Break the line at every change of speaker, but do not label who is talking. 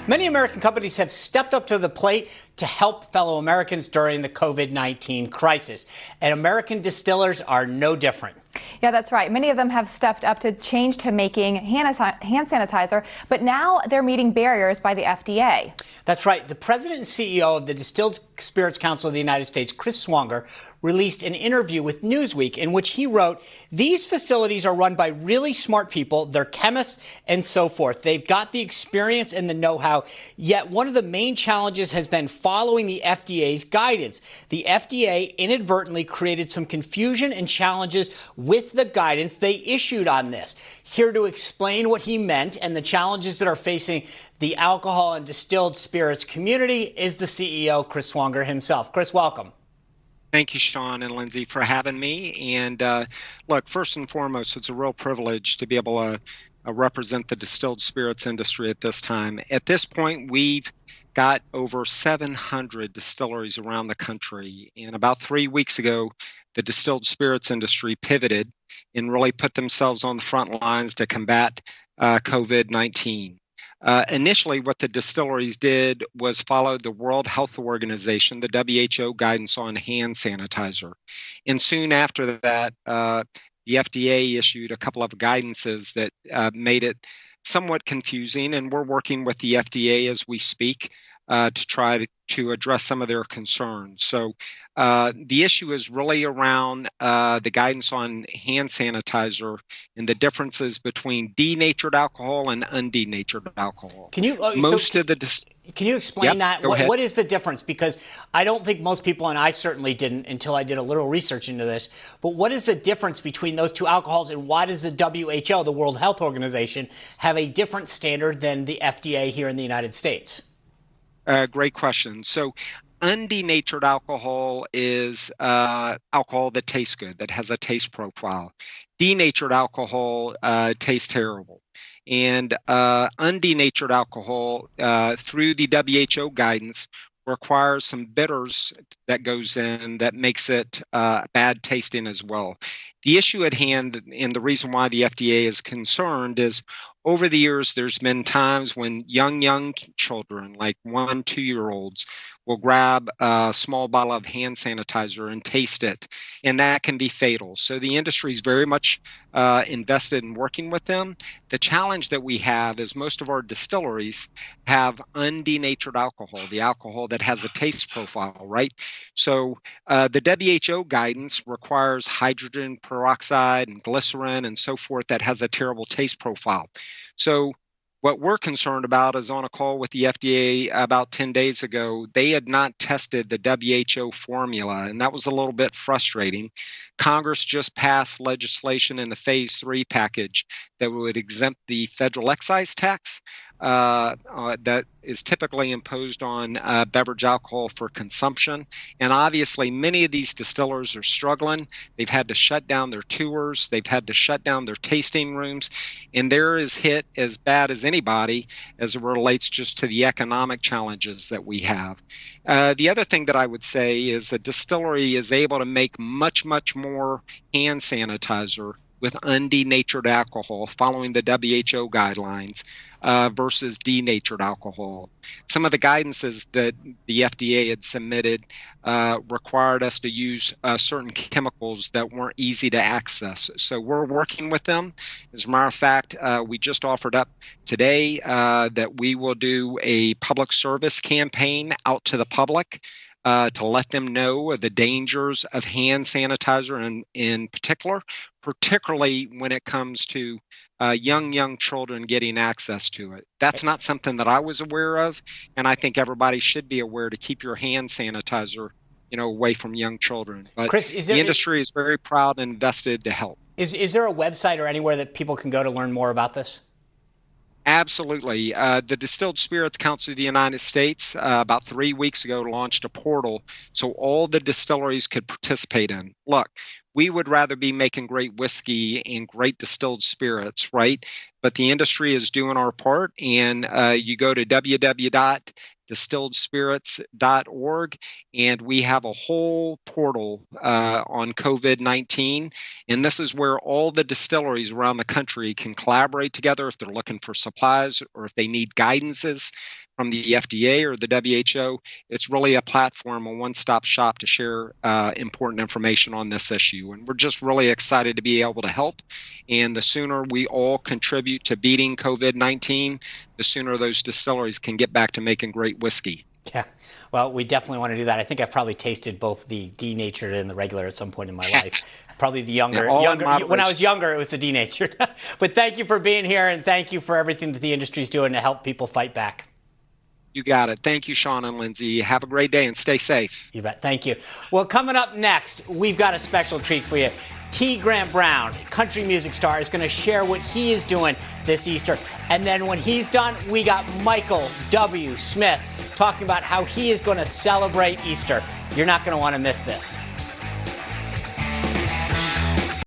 Many American companies have stepped up to the plate to help fellow Americans during the COVID-19 crisis, and American distillers are no different.
Yeah, that's right. Many of them have stepped up to change to making hand sanitizer, but now they're meeting barriers by the FDA.
That's right. The president and CEO of the Distilled Spirits Council of the United States, Chris Swonger, released an interview with Newsweek in which he wrote, "These facilities are run by really smart people. They're chemists and so forth. They've got the experience and the know-how. Yet one of the main challenges has been following the FDA's guidance. The FDA inadvertently created some confusion and challenges with the guidance they issued on this." Here to explain what he meant and the challenges that are facing the alcohol and distilled spirits community is the CEO, Chris Swonger himself. Chris, welcome.
Thank you, Sean and Lindsay, for having me. And look, first and foremost, it's a real privilege to be able to represent the distilled spirits industry at this time. At this point, we've got over 700 distilleries around the country. And about 3 weeks ago, the distilled spirits industry pivoted and really put themselves on the front lines to combat COVID-19. Initially, what the distilleries did was follow the World Health Organization, the WHO guidance on hand sanitizer. And soon after that, the FDA issued a couple of guidances that made it somewhat confusing, and we're working with the FDA as we speak to try to address some of their concerns. So the issue is really around the guidance on hand sanitizer and the differences between denatured alcohol and undenatured alcohol.
Can you can you explain that? What is the difference? Because I don't think most people, and I certainly didn't until I did a little research into this, but what is the difference between those two alcohols, and why does the WHO, the World Health Organization, have a different standard than the FDA here in the United States?
Great question. So undenatured alcohol is alcohol that tastes good, that has a taste profile. Denatured alcohol tastes terrible. And undenatured alcohol, through the WHO guidance, requires some bitters that goes in that makes it bad tasting as well. The issue at hand, and the reason why the FDA is concerned, is over the years, there's been times when young children, like 1, 2-year-olds, will grab a small bottle of hand sanitizer and taste it, and that can be fatal. So the industry is very much invested in working with them. The challenge that we have is most of our distilleries have undenatured alcohol, the alcohol that has a taste profile, right? So the WHO guidance requires hydrogen peroxide and glycerin and so forth that has a terrible taste profile. So what we're concerned about is, on a call with the FDA about 10 days ago, they had not tested the WHO formula, and that was a little bit frustrating. Congress just passed legislation in the phase 3 package that would exempt the federal excise tax that is typically imposed on beverage alcohol for consumption. And obviously, many of these distillers are struggling. They've had to shut down their tours. They've had to shut down their tasting rooms. And they're as hit as bad as anybody as it relates just to the economic challenges that we have. The other thing that I would say is the distillery is able to make much more hand sanitizer with undenatured alcohol following the WHO guidelines versus denatured alcohol. Some of the guidances that the FDA had submitted required us to use certain chemicals that weren't easy to access. So we're working with them. As a matter of fact, we just offered up today that we will do a public service campaign out to the public to let them know of the dangers of hand sanitizer in particularly when it comes to young children getting access to it. That's not something that I was aware of, and I think everybody should be aware to keep your hand sanitizer, away from young children. But
Chris,
the industry is very proud and invested to help.
Is there a website or anywhere that people can go to learn more about this?
Absolutely. The Distilled Spirits Council of the United States about 3 weeks ago launched a portal so all the distilleries could participate in. Look, we would rather be making great whiskey and great distilled spirits, right? But the industry is doing our part, and you go to www.distilledspirits.org, and we have a whole portal on COVID-19, and this is where all the distilleries around the country can collaborate together if they're looking for supplies or if they need guidances. from the FDA or the WHO. It's really a platform, a one-stop shop to share important information on this issue. And we're just really excited to be able to help. And the sooner we all contribute to beating COVID-19, the sooner those distilleries can get back to making great whiskey.
Yeah, well, we definitely want to do that. I think I've probably tasted both the denatured and the regular at some point in my life. Probably the younger. When I was younger, it was the denatured. But thank you for being here, and thank you for everything that the industry's doing to help people fight back.
You got it. Thank you, Sean and Lindsay. Have a great day and stay safe.
You bet. Thank you. Well, coming up next, we've got a special treat for you. T. Grant Brown, country music star, is going to share what he is doing this Easter. And then when he's done, we got Michael W. Smith talking about how he is going to celebrate Easter. You're not going to want to miss this.